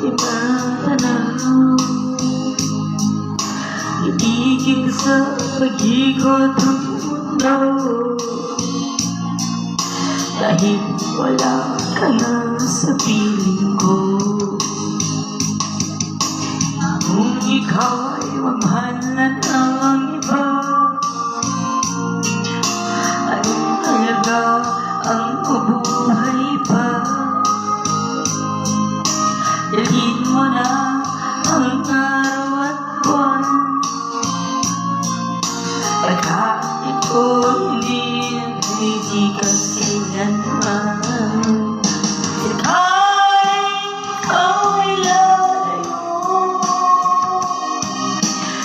ibang tanaw. Ibigin sa pag-ikot ng mundo, dahil wala ka na sa piling ko. Kung ikaw ay mamahal na ng iba, anong halaga ang mabuhay pa? Dalhin mo na ang araw at buwan, pagkat ito hindi nagtitikas kailanman. Kahit ikaw ay lalayo,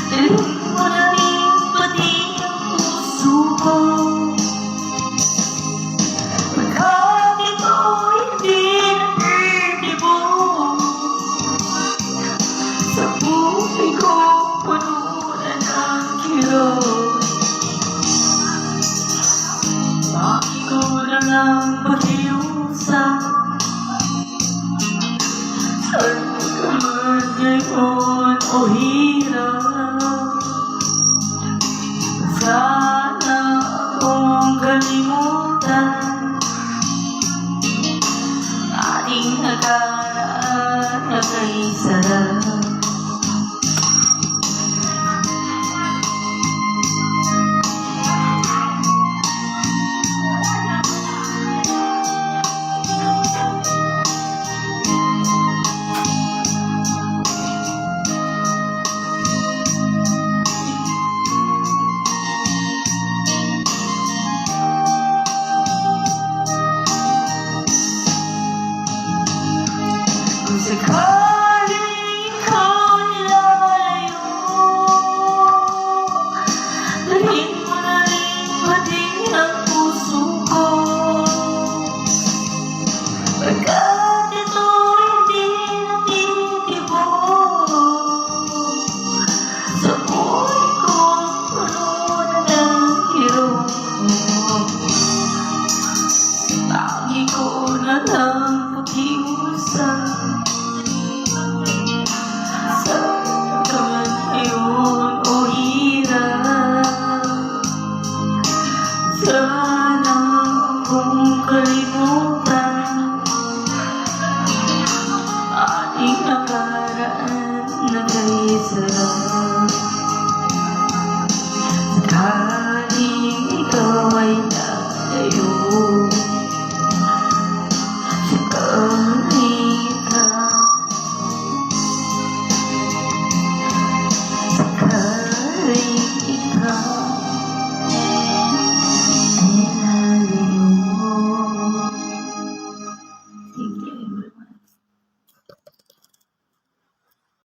dalhin mo na rin pati ang puso ko, pagkat ito hindi nagtitibok sa buhay ko, puno na ng kirot. Bakit ko na lang pakiusap? Saan ka man ngayon o hirap? Sana akong kalimutan ating nakaraan na kay sarap. Kung sakaling ikaw nilalayo, dalhin mo na rin pati ang puso ko, pagkat ito hindi natitibok sa buhay ko, puno na ng hirap. Tangi ko na lang pakiusap, sana akong kalimutan